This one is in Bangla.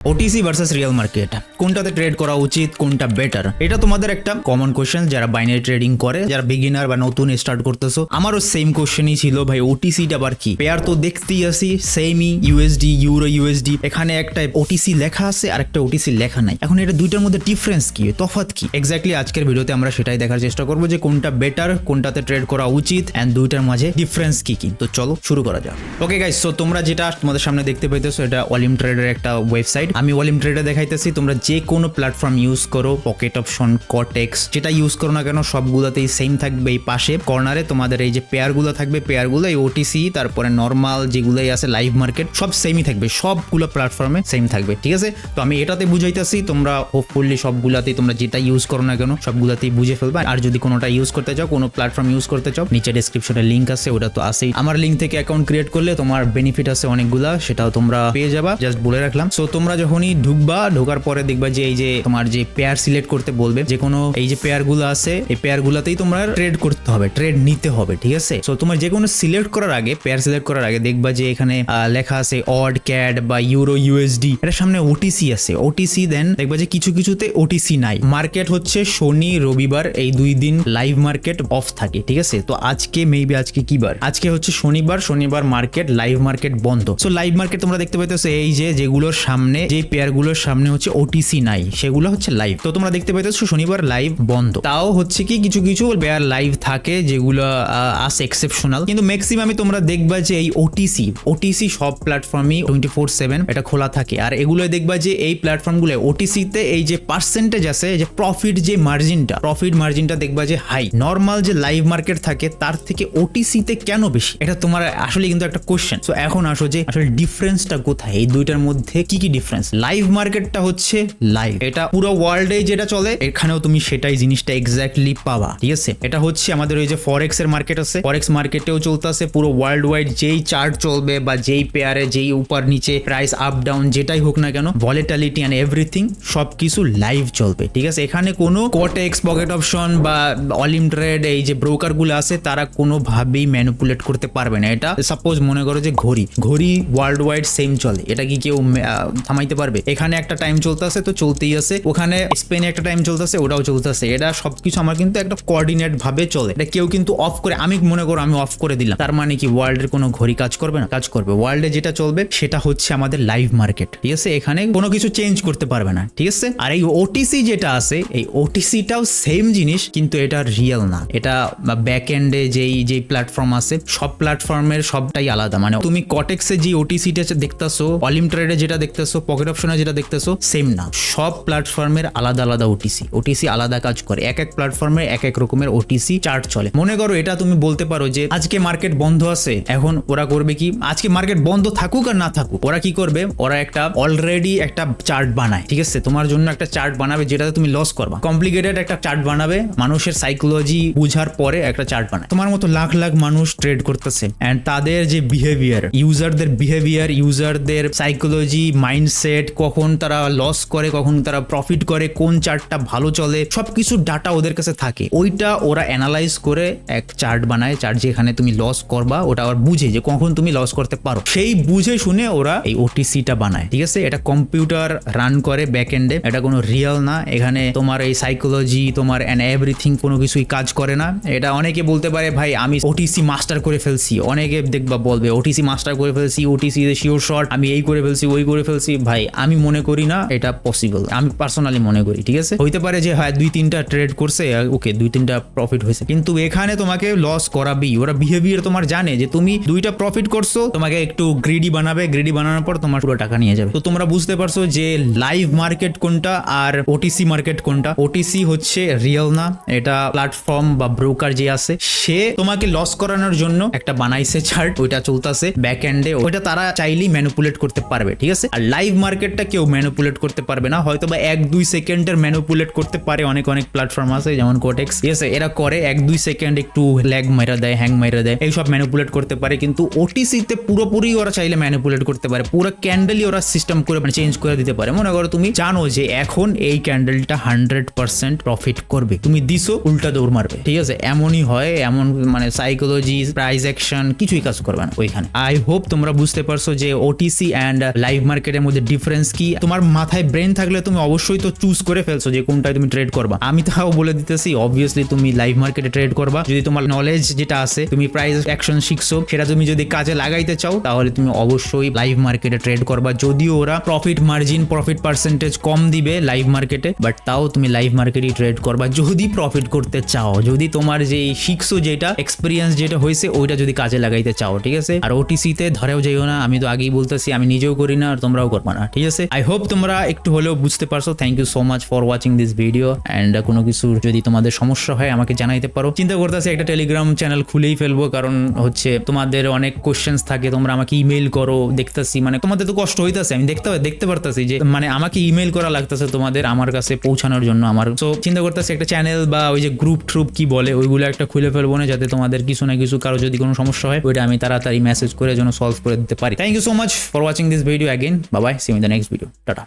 ওটিসি ভার্সেস রিয়েল মার্কেট কোনটাতে ট্রেড করা উচিত, কোনটা বেটার, এটা তোমাদের একটা কমন কোশ্চেন যারা বাইনারি ট্রেডিং করে, যারা বিগিনার বা নতুন স্টার্ট করতেছো। আমারও সেম কোশ্চেনই ছিল, ভাই ওটিসিটা আবার কি? পেয়ার তো দেখতেই আসি সেমই, ইউএসডি ইউরো ইউএসডি, এখানে একটা ওটিসি লেখা আছে আর একটা ওটিসি লেখা নাই। এখন এটা দুইটার মধ্যে ডিফারেন্স কি, তফাৎ কি? এক্স্যাক্টলি আজকের ভিডিওতে আমরা সেটাই দেখার চেষ্টা করবো যে কোনটা বেটার, কোনটাতে ট্রেড করা উচিত এন্ড দুইটার মাঝে ডিফারেন্স কি কি। তো চলো শুরু করা যাক। ওকে গাইস, সো তোমরা যেটা তোমাদের সামনে দেখতে পাইতেছো এটা ওয়ালিম ট্রেডের একটা ওয়েবসাইট। আমি ওয়ালিম ট্রেডে দেখাইতেছি, তোমরা যে কোনো প্ল্যাটফর্ম ইউজ করো, পকেট অপশন, কটেক্স, যেটা ইউজ করো না কেন সবগুলোতেই সেম থাকবে। এই পাশে কর্নারে তোমাদের এই যে পেয়ারগুলো থাকবে, পেয়ারগুলো এই ওটিসি, তারপরে নর্মাল যেগুলোই আছে লাইভ মার্কেট, সব সেমই থাকবে, সবগুলো প্ল্যাটফর্মে সেম থাকবে, ঠিক আছে? তো আমি এটাতে বুঝাইতেছি, তোমরা হোপফুলি সবগুলাতেই তোমরা যেটা ইউজ করো না কেন সবগুলাতেই বুঝে ফেলবে। আর যদি কোনোটা ইউজ করতে চাও, কোনো প্ল্যাটফর্ম ইউজ করতে চাও, নিচে ডেসক্রিপশনে লিঙ্ক আছে, ওটা তো আছেই। আমার লিঙ্ক থেকে অ্যাকাউন্ট ক্রিয়েট করলে তোমার বেনিফিট আছে অনেকগুলা, সেটাও তোমরা পেয়ে যাবা, জাস্ট বলে রাখলাম। সো তোমরা যখনই ঢুকবা, ঢোকার পরে দেখবা যে এই যে তোমার যে পেয়ার সিলেক্ট করতে বলবে, যে কোনো এই যে পেয়ার গুলো আছে, এই পেয়ার গুলাতেই তোমরা ট্রেড করতে হবে, ট্রেড নিতে হবে, ঠিক আছে? সো তোমার যে কোনো সিলেক্ট করার আগে, পেয়ার সিলেক্ট করার আগে দেখবা যে এখানে লেখা আছে অড, ক্যাড বা ইউরো ইউএসডি, এটার সামনে ওটিসি আছে, ওটিসি। দেন দেখবা যে কিছু কিছুতে ওটিসি নাই। মার্কেট হচ্ছে শনি রবিবার, এই দুই দিন লাইভ মার্কেট অফ থাকে, ঠিক আছে? তো আজকে মেবি আজকে কি বার? আজকে হচ্ছে শনিবার, শনিবার মার্কেট লাইভ মার্কেট বন্ধ। সো লাইভ মার্কেট তোমরা দেখতে পাইতেছো এই যে যেগুলোর সামনে, যে পেয়ার গুলোর সামনে হচ্ছে ওটিসি নাই, সেগুলো হচ্ছে লাইভ। তো তোমরা দেখতে পাইতেছো শনিবার লাইভ বন্ধ। তাও হচ্ছে কি কিছু কিছু পেয়ার লাইভ থাকে যেগুলো আছে এক্সেপশনাল, কিন্তু ম্যাক্সিমামই তোমরা দেখবা যে এই ওটিসি সব প্ল্যাটফর্মই 24/7 এটা খোলা থাকে। আর এগুলো দেখবা যে এই প্ল্যাটফর্মগুলো ওটিসিতে এই যে পার্সেন্টেজ আছে, যে প্রফিট মার্জিনটা দেখবা যে হাই। নর্মাল যে লাইভ মার্কেট থাকে তার থেকে ওটিসিতে কেন বেশি, এটা তোমার আসলে কিন্তু একটা কোশ্চেন। সো এখন আসো যে আসলে ডিফারেন্সটা কোথায়, এই দুইটার মধ্যে কি কি ডিফারেন্স। লাইভ মার্কেটটা হচ্ছে লাইভ, এটা পুরো ওয়ার্ল্ডে যেটা চলে এখানেও তুমি সেটাই জিনিসটা এক্স্যাক্টলি পাবা, ঠিক আছে? এটা হচ্ছে আমাদের ওই যে ফরেক্স এর মার্কেট আছে, ফরেক্স মার্কেটেও চলতেছে পুরো ওয়ার্ল্ড ওয়াইড, যেই চার্ট চলবে বা যেই পেয়ারে যেই উপর নিচে প্রাইস আপ ডাউন যেটাই হোক না কেন, ভলিটিলিটি এন্ড এভরিথিং সবকিছু লাইভ চলবে, ঠিক আছে? এখানে কোনো কোটেক্স, পকেট অপশন বা ওয়ালিম ট্রেড এই যে ব্রোকার গুলো আছে তারা কোনোভাবেই ম্যানিপুলেট করতে পারবে না। এটা সাপোজ মনে করো যে ঘড়ি ওয়ার্ল্ড ওয়াইড সেম চলে, এটা কি কেউ থামাইতে পারবে? এখানে একটা টাইম চলতেছে তো চলতেই আছে, ওখানে স্পেনে একটা টাইম চলতেছে ওটাও চলতেছে, এটা সবকিছু আমার কিন্তু একটা কোঅর্ডিনেট ভাবে চলে, এটা কেউ কিন্তু অফ করে, আমি মনে করো আমি অফ করে দিলাম, তার মানে কি ওয়ার্ল্ডের কোনো ঘড়ি কাজ করবে না? কাজ করবে। ওয়ার্ল্ডে যেটা চলবে সেটা হচ্ছে আমাদের লাইভ মার্কেট, ঠিক আছে? এখানে কোনো কিছু চেঞ্জ করতে পারবে না, ঠিক আছে? আর এই ওটিসি যেটা আছে, এই ওটিসিটাও সেম জিনিস, কিন্তু এটা রিয়েল না। এটা ব্যাক এন্ডে যেই প্ল্যাটফর্ম আছে সব প্ল্যাটফর্মের সবটাই আলাদা। মানে তুমি কটেক্সে যে ওটিসিটা দেখতেছো, ওয়ালিম ট্রেডে যেটা দেখতেছো, পকেট অপশনে যেটা দেখতেছো সেম না। সব প্ল্যাটফর্মের আলাদা আলাদা ওটিসি আলাদা কাজ করে। এক এক প্ল্যাটফর্মের এক এক রকমের ওটিসি চার্ট চলে। মনে করো এটা তুমি বলতে পারো যে আজকে মার্কেট বন্ধ আছে, এখন ওরা করবে কি, আজকে মার্কেট বন্ধ থাকুক আর না থাকুক, ওরা কি করবে, ওরা একটা অলরেডি একটা চার্ট বানায়, ঠিক আছে? তোমার জন্য একটা চার্ট বানাবে যেটাতে তুমি লস করবা, কমপ্লিকেটেড একটা চার্ট বানাবে, মানুষের সাইকোলজি বুঝার পরে একটা চার্ট বানায়। তোমার মতো লাখ লাখ মানুষ ট্রেড করতেছে এন্ড তাদের যে বিহেভিয়ার, ইউজারদের সাইকোলজি, মাইন্ডসেট, কখন তারা লস করে, কখন তারা প্রফিট করে, কোন চার্টটা ভালো চলে, সবকিছু ডাটা ওদের কাছে থাকে। ওইটা ওরা অ্যানালাইজ করে এক চার্ট বানায়, চার্ট যেখানে তুমি লস করবা ওটা আবার বুঝে যে কখন তুমি লস করতে পারো, সেই বুঝে শুনে ওরা এই ওটিসিটা বানায়, ঠিক আছে? এটা কম্পিউটার রান করে ব্যাক এন্ডে, এটা কোনো রিয়েল না। এখানে তোমার এই সাইকোলজি, তোমার এন্ড এভরিথিং কোনো কিছুই কাজ করে না। এটা অনেকে বলতে পারে ভাই আমি ওটিসি মাস্টার করে ফেলছি, অনেকে দেখবা বলবে ওটিসি মাস্টার করে ফেলছি, ওটিসি শিওর শর্ট আমি এই করে ফেলছি, ওই করে ফেলছি। ভাই আমি মনে করি না এটা পসিবল, আমি পার্সোনালি মনে করি, ঠিক আছে? হইতে পারে যে হ্যাঁ 2-3টা ট্রেড করছে, ওকে 2-3টা প্রফিট হয়েছে, কিন্তু এখানে তোমাকে লস করাবেই। ওরা বিহেভিয়ার তোমার জানে যে তুমি 2টা প্রফিট করছো, তোমাকে একটু গ্রিডি বানাবে, গ্রিডি বানানোর পর তোমার পুরো টাকা নিয়ে যাবে। তো তোমরা বুঝতে পারছো যে লাইভ মার্কেট কোনটা আর ওটিসি মার্কেট কোনটা। ওটিসি হচ্ছে রিয়েল না, এটা প্ল্যাটফর্ম বা ব্রোকার যে আছে সে তোমাকে লস করানোর জন্য একটা বানাইছে চার্ট, ওইটা চলতেছে ব্যাক এন্ডে, ওইটা তারা চাইলেই ম্যানিপুলেট করতে পারবে, ঠিক আছে? আর লাইভ মার্কেটটা কেউ ম্যানিপুলেট করতে পারবে না, হয়তো বা 1-2 সেকেন্ডের ম্যানিপুলেট করতে পারে। অনেক প্ল্যাটফর্ম আছে যেমন কোটেক্স, ঠিক আছে? এরা করে 1-2 সেকেন্ড একটু ল্যাগ মাইরা দেয়, হ্যাং মাইরা দেয়, এইসব ম্যানিপুলেট করতে পারে। কিন্তু ওটিসিতে পুরোপুরি ওরা চাইলে ম্যানিপুলেট করতে পারে, পুরো ক্যান্ডেলই ওরা সিস্টেম করে চেঞ্জ করে দিতে পারে। মনে করো তুমি জানো যে এখন এই ক্যান্ডেলটা 100% প্রফিট করবে, তুমি দিছো, উল্টা দৌড় মারবে, ঠিক আছে? এমনই হয়, এমন মানে সাইকোলজি, প্রাইস অ্যাকশন কিছুই কাজ করবে না ওইখানে। আই হোপ তোমরা বুঝতে পারছো যে ওটিসি এন্ড লাইভ মার্কেটের মধ্যে ডিফারেন্স কি। তোমার মাথায় ব্রেন থাকলে তুমি অবশ্যই তো চুজ করে ফেলছো যে কোনটায় তুমি ট্রেড করবা। আমি তাও বলে দিতেছি অবভিয়াসলি তুমি লাইভ মার্কেটে ট্রেড করবা। যদি তোমার নলেজ যেটা আছে, তুমি প্রাইস অ্যাকশন শিখছো, সেটা তুমি যদি কাজে লাগাইতে চাও তাহলে তুমি অবশ্যই লাইভ মার্কেটে ট্রেড করবা। যদিও ওরা প্রফিট মার্জিন, প্রফিট পার্সেন্টেজ কম দিবে লাইভ মার্কেটে, বাট তাও তুমি লাইভ মার্কেটেই ট্রেড করবা যদি প্রফিট করতে চাও, যদি তোমার যে শিখছো যেটা এক্সপিরিয়েন্স যেটা হয়েছে ওইটা যদি কাজে লাগাইতে চাও, ঠিক আছে। আর ওটিসিতে ধরেও যাইও না, আমি তো আগেই বলতেছি, আমি নিজেও করি না আর তোমরাও করবা না, ঠিক আছে। আই হোপ তোমরা একটু হলেও বুঝতে পারছো। Thank you so much for watching this video. And কোনো কিছু যদি তোমাদের সমস্যা হয় আমাকে জানাইতে পারো। চিন্তা করতেছি একটা টেলিগ্রাম চ্যানেল খুলেই ফেলবো, কারণ হচ্ছে তোমাদের অনেক কোশ্চেন্স থাকে, তোমরা আমাকে ইমেল করো, দেখতেছি মানে তোমাদের তো কষ্ট হইতাছে, আমি দেখতে পারতাছি যে মানে আমাকে ইমেল করা লাগতেছে তোমাদের আমার কাছে পৌঁছানোর জন্য আমার। তো চিন্তা করতেছি একটা চ্যানেল বা ওই যে গ্রুপ ট্রুপ কি বলে ওইগুলো একটা খুলে ফেলবো না, যাতে তোমাদের কিছু না কিছু কারো যদি কোনো সমস্যা হয় ওইটা আমি তাড়াতাড়ি মেসেজ করে যেন সলভ করে দিতে পারি। Thank you so much for watching this video again. Bye bye, see you in the next video, tata.